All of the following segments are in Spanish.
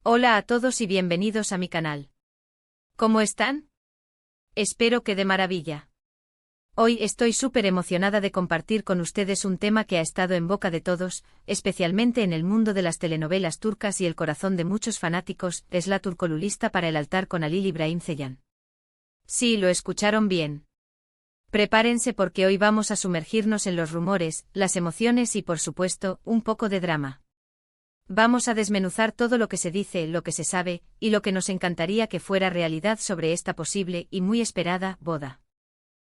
Hola a todos y bienvenidos a mi canal. ¿Cómo están? Espero que de maravilla. Hoy estoy súper emocionada de compartir con ustedes un tema que ha estado en boca de todos, especialmente en el mundo de las telenovelas turcas y el corazón de muchos fanáticos. Es la turcolulista para el altar con Halil İbrahim Ceylan. Sí, lo escucharon bien. Prepárense porque hoy vamos a sumergirnos en los rumores, las emociones y por supuesto, un poco de drama. Vamos a desmenuzar todo lo que se dice, lo que se sabe, y lo que nos encantaría que fuera realidad sobre esta posible y muy esperada boda.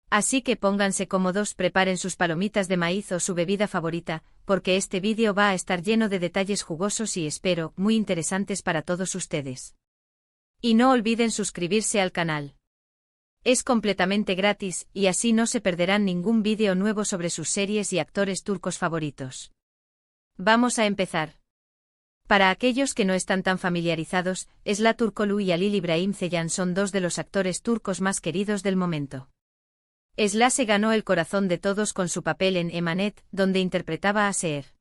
Así que pónganse cómodos, preparen sus palomitas de maíz o su bebida favorita, porque este vídeo va a estar lleno de detalles jugosos y espero, muy interesantes para todos ustedes. Y no olviden suscribirse al canal. Es completamente gratis, y así no se perderán ningún vídeo nuevo sobre sus series y actores turcos favoritos. Vamos a empezar. Para aquellos que no están tan familiarizados, Esra Turkoglu y Halil İbrahim Ceylan son dos de los actores turcos más queridos del momento. Esra se ganó el corazón de todos con su papel en Emanet, donde interpretaba a Seher.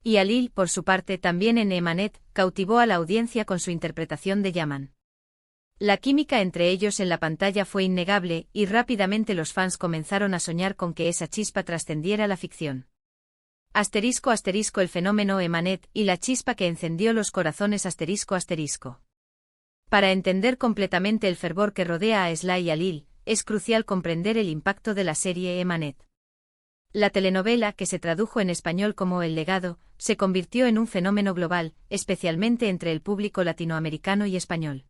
Y Halil, por su parte, también en Emanet, cautivó a la audiencia con su interpretación de Yaman. La química entre ellos en la pantalla fue innegable, y rápidamente los fans comenzaron a soñar con que esa chispa trascendiera la ficción. *** El fenómeno Emanet y la chispa que encendió los corazones ***. Para entender completamente el fervor que rodea a Esra y Halil, es crucial comprender el impacto de la serie Emanet. La telenovela, que se tradujo en español como El legado, se convirtió en un fenómeno global, especialmente entre el público latinoamericano y español.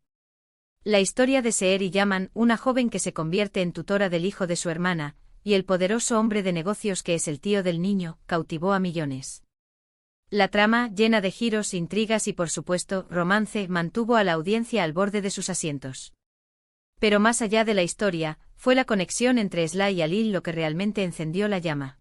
La historia de Seher y Yaman, una joven que se convierte en tutora del hijo de su hermana, y el poderoso hombre de negocios que es el tío del niño, cautivó a millones. La trama, llena de giros, intrigas y por supuesto, romance, mantuvo a la audiencia al borde de sus asientos. Pero más allá de la historia, fue la conexión entre Esra y Halil lo que realmente encendió la llama.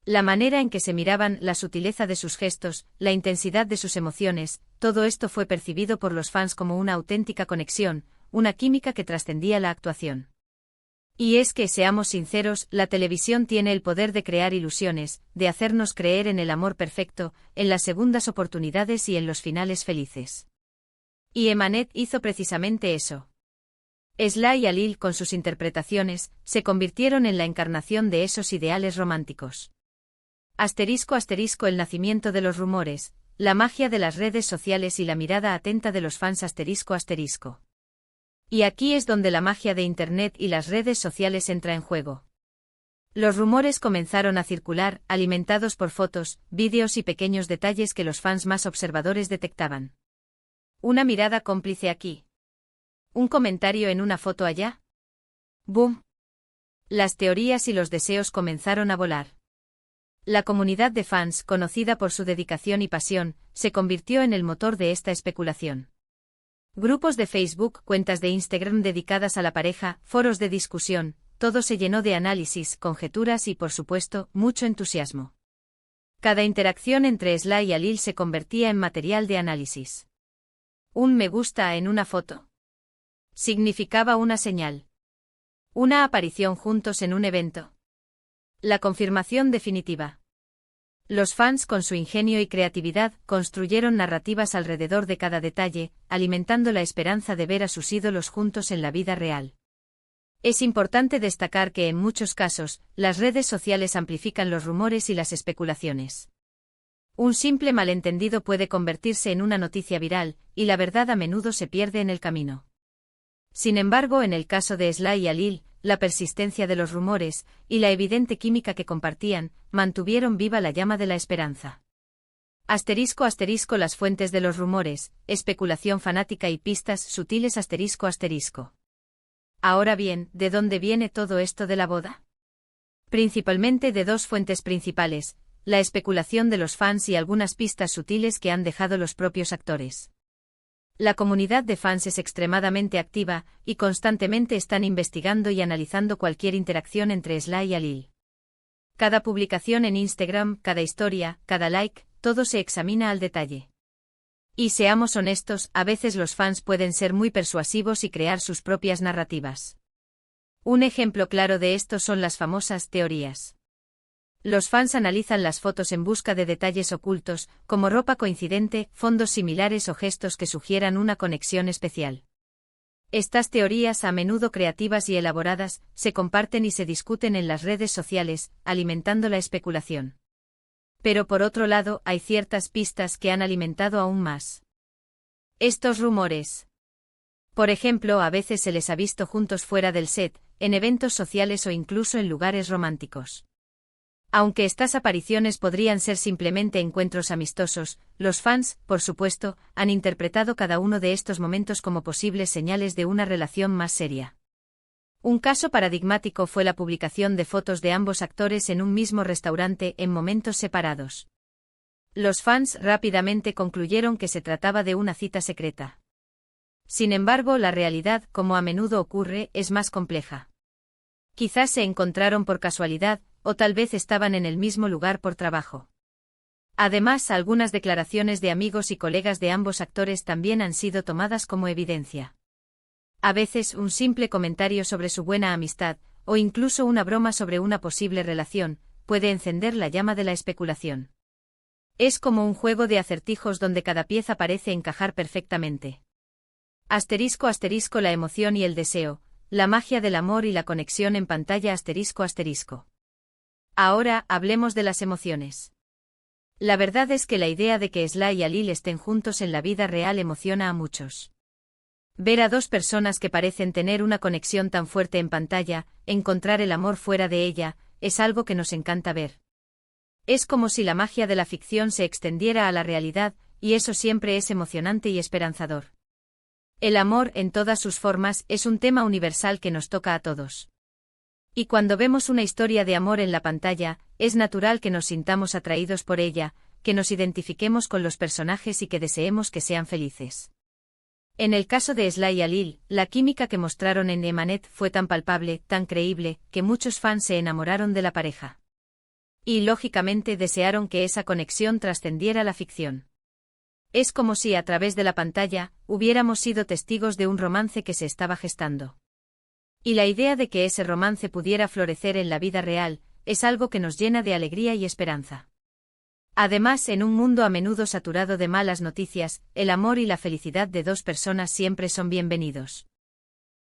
La manera en que se miraban, la sutileza de sus gestos, la intensidad de sus emociones, todo esto fue percibido por los fans como una auténtica conexión, una química que trascendía la actuación. Y es que, seamos sinceros, la televisión tiene el poder de crear ilusiones, de hacernos creer en el amor perfecto, en las segundas oportunidades y en los finales felices. Y Emanet hizo precisamente eso. Esra y Halil, con sus interpretaciones, se convirtieron en la encarnación de esos ideales románticos. *** El nacimiento de los rumores, la magia de las redes sociales y la mirada atenta de los fans ***. Y aquí es donde la magia de Internet y las redes sociales entra en juego. Los rumores comenzaron a circular, alimentados por fotos, vídeos y pequeños detalles que los fans más observadores detectaban. Una mirada cómplice aquí. Un comentario en una foto allá. ¡Boom! Las teorías y los deseos comenzaron a volar. La comunidad de fans, conocida por su dedicación y pasión, se convirtió en el motor de esta especulación. Grupos de Facebook, cuentas de Instagram dedicadas a la pareja, foros de discusión, todo se llenó de análisis, conjeturas y, por supuesto, mucho entusiasmo. Cada interacción entre Esra y Halil se convertía en material de análisis. Un me gusta en una foto significaba una señal. Una aparición juntos en un evento. La confirmación definitiva. Los fans, con su ingenio y creatividad, construyeron narrativas alrededor de cada detalle, alimentando la esperanza de ver a sus ídolos juntos en la vida real. Es importante destacar que en muchos casos, las redes sociales amplifican los rumores y las especulaciones. Un simple malentendido puede convertirse en una noticia viral, y la verdad a menudo se pierde en el camino. Sin embargo, en el caso de Esra y Halil, la persistencia de los rumores, y la evidente química que compartían, mantuvieron viva la llama de la esperanza. ***, las fuentes de los rumores, especulación fanática y pistas sutiles ***. Ahora bien, ¿de dónde viene todo esto de la boda? Principalmente de dos fuentes principales, la especulación de los fans y algunas pistas sutiles que han dejado los propios actores. La comunidad de fans es extremadamente activa, y constantemente están investigando y analizando cualquier interacción entre Esra y Halil. Cada publicación en Instagram, cada historia, cada like, todo se examina al detalle. Y seamos honestos, a veces los fans pueden ser muy persuasivos y crear sus propias narrativas. Un ejemplo claro de esto son las famosas teorías. Los fans analizan las fotos en busca de detalles ocultos, como ropa coincidente, fondos similares o gestos que sugieran una conexión especial. Estas teorías, a menudo creativas y elaboradas, se comparten y se discuten en las redes sociales, alimentando la especulación. Pero por otro lado, hay ciertas pistas que han alimentado aún más estos rumores. Por ejemplo, a veces se les ha visto juntos fuera del set, en eventos sociales o incluso en lugares románticos. Aunque estas apariciones podrían ser simplemente encuentros amistosos, los fans, por supuesto, han interpretado cada uno de estos momentos como posibles señales de una relación más seria. Un caso paradigmático fue la publicación de fotos de ambos actores en un mismo restaurante en momentos separados. Los fans rápidamente concluyeron que se trataba de una cita secreta. Sin embargo, la realidad, como a menudo ocurre, es más compleja. Quizás se encontraron por casualidad, o tal vez estaban en el mismo lugar por trabajo. Además, algunas declaraciones de amigos y colegas de ambos actores también han sido tomadas como evidencia. A veces, un simple comentario sobre su buena amistad, o incluso una broma sobre una posible relación, puede encender la llama de la especulación. Es como un juego de acertijos donde cada pieza parece encajar perfectamente. Asterisco asterisco la emoción y el deseo, la magia del amor y la conexión en pantalla asterisco asterisco. Ahora, hablemos de las emociones. La verdad es que la idea de que Sly y Alil estén juntos en la vida real emociona a muchos. Ver a dos personas que parecen tener una conexión tan fuerte en pantalla, encontrar el amor fuera de ella, es algo que nos encanta ver. Es como si la magia de la ficción se extendiera a la realidad, y eso siempre es emocionante y esperanzador. El amor, en todas sus formas, es un tema universal que nos toca a todos. Y cuando vemos una historia de amor en la pantalla, es natural que nos sintamos atraídos por ella, que nos identifiquemos con los personajes y que deseemos que sean felices. En el caso de Sly y Alil, la química que mostraron en Emanet fue tan palpable, tan creíble, que muchos fans se enamoraron de la pareja. Y lógicamente desearon que esa conexión trascendiera la ficción. Es como si a través de la pantalla, hubiéramos sido testigos de un romance que se estaba gestando. Y la idea de que ese romance pudiera florecer en la vida real, es algo que nos llena de alegría y esperanza. Además, en un mundo a menudo saturado de malas noticias, el amor y la felicidad de dos personas siempre son bienvenidos.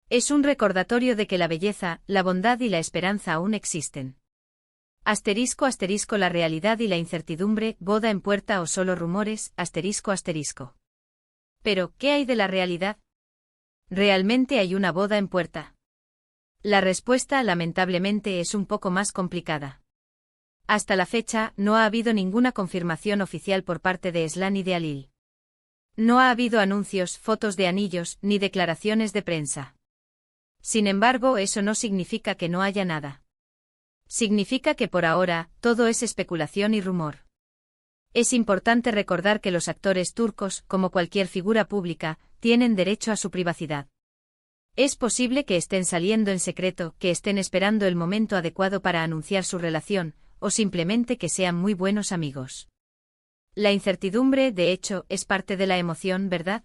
Es un recordatorio de que la belleza, la bondad y la esperanza aún existen. Asterisco asterisco la realidad y la incertidumbre, boda en puerta o solo rumores, asterisco asterisco. Pero, ¿qué hay de la realidad? ¿Realmente hay una boda en puerta? La respuesta, lamentablemente, es un poco más complicada. Hasta la fecha, no ha habido ninguna confirmación oficial por parte de Sly ni de Alil. No ha habido anuncios, fotos de anillos, ni declaraciones de prensa. Sin embargo, eso no significa que no haya nada. Significa que por ahora, todo es especulación y rumor. Es importante recordar que los actores turcos, como cualquier figura pública, tienen derecho a su privacidad. Es posible que estén saliendo en secreto, que estén esperando el momento adecuado para anunciar su relación, o simplemente que sean muy buenos amigos. La incertidumbre, de hecho, es parte de la emoción, ¿verdad?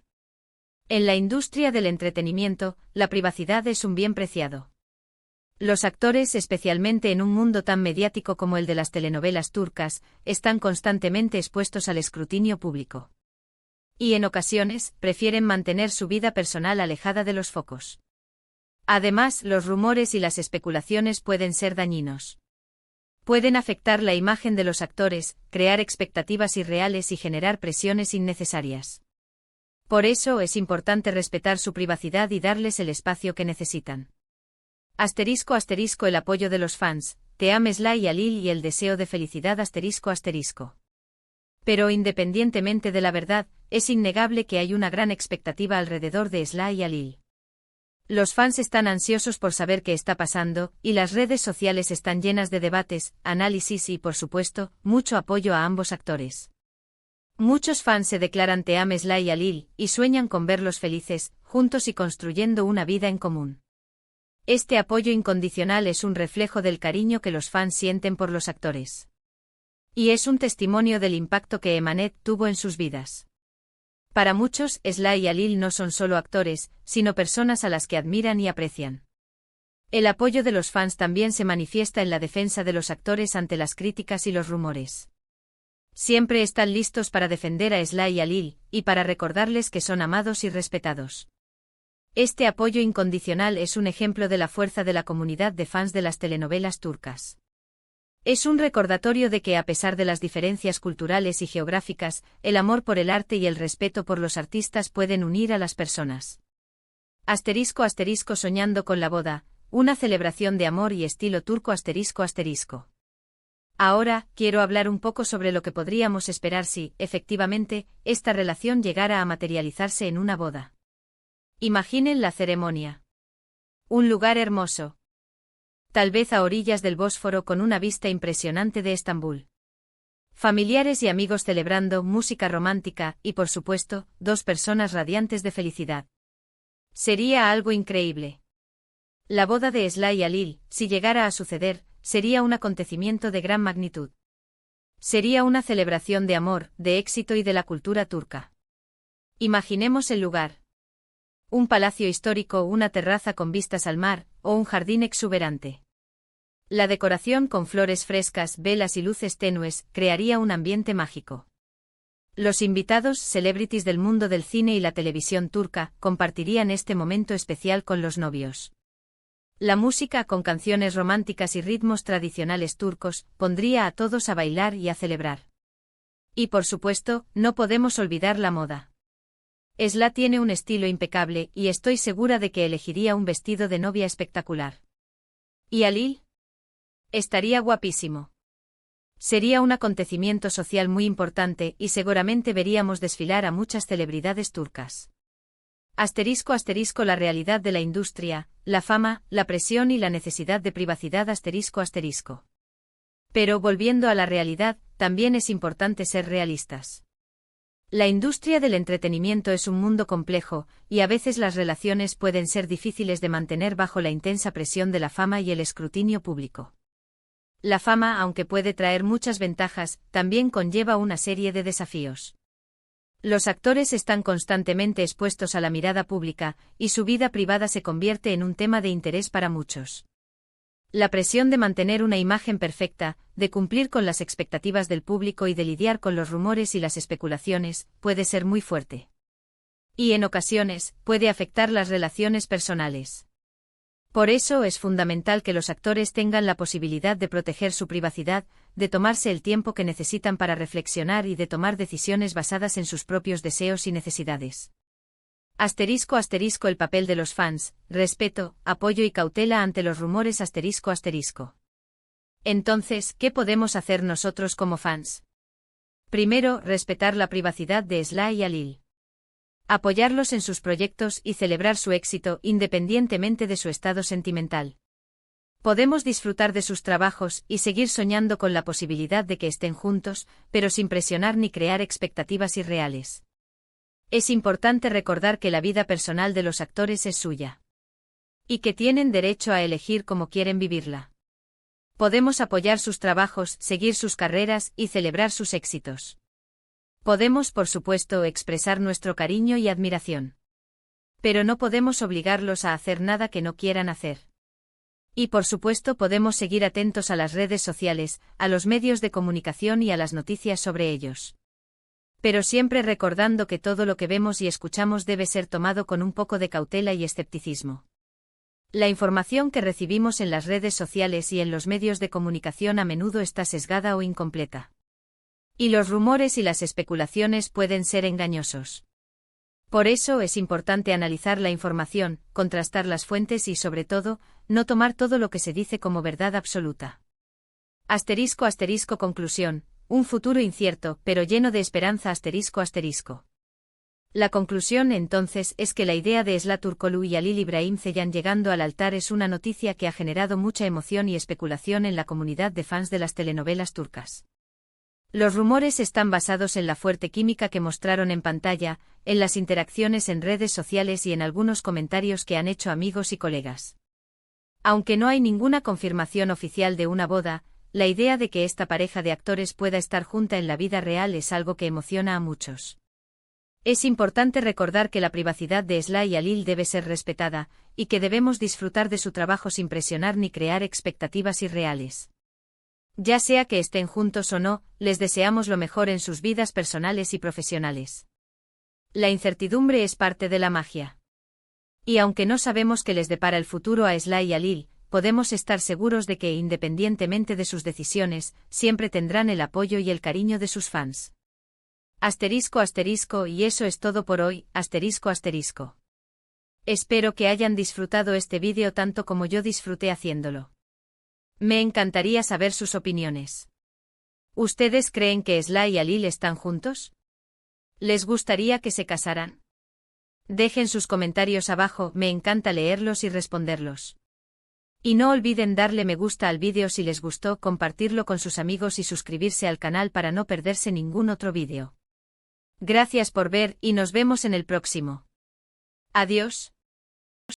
En la industria del entretenimiento, la privacidad es un bien preciado. Los actores, especialmente en un mundo tan mediático como el de las telenovelas turcas, están constantemente expuestos al escrutinio público. Y en ocasiones, prefieren mantener su vida personal alejada de los focos. Además, los rumores y las especulaciones pueden ser dañinos. Pueden afectar la imagen de los actores, crear expectativas irreales y generar presiones innecesarias. Por eso es importante respetar su privacidad y darles el espacio que necesitan. Asterisco asterisco el apoyo de los fans, te amo Sly y Alil y el deseo de felicidad asterisco asterisco. Pero independientemente de la verdad, es innegable que hay una gran expectativa alrededor de Sly y Alil. Los fans están ansiosos por saber qué está pasando, y las redes sociales están llenas de debates, análisis y, por supuesto, mucho apoyo a ambos actores. Muchos fans se declaran te amo Sly y Alil, y sueñan con verlos felices, juntos y construyendo una vida en común. Este apoyo incondicional es un reflejo del cariño que los fans sienten por los actores. Y es un testimonio del impacto que Emanet tuvo en sus vidas. Para muchos, Sly y Alil no son solo actores, sino personas a las que admiran y aprecian. El apoyo de los fans también se manifiesta en la defensa de los actores ante las críticas y los rumores. Siempre están listos para defender a Sly y a Lil, y para recordarles que son amados y respetados. Este apoyo incondicional es un ejemplo de la fuerza de la comunidad de fans de las telenovelas turcas. Es un recordatorio de que a pesar de las diferencias culturales y geográficas, el amor por el arte y el respeto por los artistas pueden unir a las personas. *** Soñando con la boda, una celebración de amor y estilo turco ***. Ahora, quiero hablar un poco sobre lo que podríamos esperar si, efectivamente, esta relación llegara a materializarse en una boda. Imaginen la ceremonia. Un lugar hermoso. Tal vez a orillas del Bósforo con una vista impresionante de Estambul. Familiares y amigos celebrando, música romántica y, por supuesto, dos personas radiantes de felicidad. Sería algo increíble. La boda de Sly y Lil, si llegara a suceder, sería un acontecimiento de gran magnitud. Sería una celebración de amor, de éxito y de la cultura turca. Imaginemos el lugar. Un palacio histórico, una terraza con vistas al mar, o un jardín exuberante. La decoración con flores frescas, velas y luces tenues, crearía un ambiente mágico. Los invitados, celebrities del mundo del cine y la televisión turca, compartirían este momento especial con los novios. La música, con canciones románticas y ritmos tradicionales turcos, pondría a todos a bailar y a celebrar. Y por supuesto, no podemos olvidar la moda. Sly tiene un estilo impecable y estoy segura de que elegiría un vestido de novia espectacular. ¿Y a Lil? Estaría guapísimo. Sería un acontecimiento social muy importante y seguramente veríamos desfilar a muchas celebridades turcas. *** La realidad de la industria, la fama, la presión y la necesidad de privacidad ***. Pero volviendo a la realidad, también es importante ser realistas. La industria del entretenimiento es un mundo complejo, y a veces las relaciones pueden ser difíciles de mantener bajo la intensa presión de la fama y el escrutinio público. La fama, aunque puede traer muchas ventajas, también conlleva una serie de desafíos. Los actores están constantemente expuestos a la mirada pública, y su vida privada se convierte en un tema de interés para muchos. La presión de mantener una imagen perfecta, de cumplir con las expectativas del público y de lidiar con los rumores y las especulaciones, puede ser muy fuerte. Y en ocasiones, puede afectar las relaciones personales. Por eso es fundamental que los actores tengan la posibilidad de proteger su privacidad, de tomarse el tiempo que necesitan para reflexionar y de tomar decisiones basadas en sus propios deseos y necesidades. *** El papel de los fans, respeto, apoyo y cautela ante los rumores ***. Entonces, ¿qué podemos hacer nosotros como fans? Primero, respetar la privacidad de Sly y Lil. Apoyarlos en sus proyectos y celebrar su éxito independientemente de su estado sentimental. Podemos disfrutar de sus trabajos y seguir soñando con la posibilidad de que estén juntos, pero sin presionar ni crear expectativas irreales. Es importante recordar que la vida personal de los actores es suya. Y que tienen derecho a elegir cómo quieren vivirla. Podemos apoyar sus trabajos, seguir sus carreras y celebrar sus éxitos. Podemos, por supuesto, expresar nuestro cariño y admiración. Pero no podemos obligarlos a hacer nada que no quieran hacer. Y por supuesto podemos seguir atentos a las redes sociales, a los medios de comunicación y a las noticias sobre ellos. Pero siempre recordando que todo lo que vemos y escuchamos debe ser tomado con un poco de cautela y escepticismo. La información que recibimos en las redes sociales y en los medios de comunicación a menudo está sesgada o incompleta. Y los rumores y las especulaciones pueden ser engañosos. Por eso es importante analizar la información, contrastar las fuentes y, sobre todo, no tomar todo lo que se dice como verdad absoluta. *** Conclusión. Un futuro incierto, pero lleno de esperanza ***. La conclusión, entonces, es que la idea de Sly Turkoglu y Lil İbrahim Ceylan llegando al altar es una noticia que ha generado mucha emoción y especulación en la comunidad de fans de las telenovelas turcas. Los rumores están basados en la fuerte química que mostraron en pantalla, en las interacciones en redes sociales y en algunos comentarios que han hecho amigos y colegas. Aunque no hay ninguna confirmación oficial de una boda, la idea de que esta pareja de actores pueda estar junta en la vida real es algo que emociona a muchos. Es importante recordar que la privacidad de Sly y Alil debe ser respetada, y que debemos disfrutar de su trabajo sin presionar ni crear expectativas irreales. Ya sea que estén juntos o no, les deseamos lo mejor en sus vidas personales y profesionales. La incertidumbre es parte de la magia. Y aunque no sabemos qué les depara el futuro a Sly y Alil, podemos estar seguros de que, independientemente de sus decisiones, siempre tendrán el apoyo y el cariño de sus fans. Asterisco asterisco y eso es todo por hoy, asterisco asterisco. Espero que hayan disfrutado este vídeo tanto como yo disfruté haciéndolo. Me encantaría saber sus opiniones. ¿Ustedes creen que Sly y Alil están juntos? ¿Les gustaría que se casaran? Dejen sus comentarios abajo, me encanta leerlos y responderlos. Y no olviden darle me gusta al vídeo si les gustó, compartirlo con sus amigos y suscribirse al canal para no perderse ningún otro vídeo. Gracias por ver y nos vemos en el próximo. Adiós.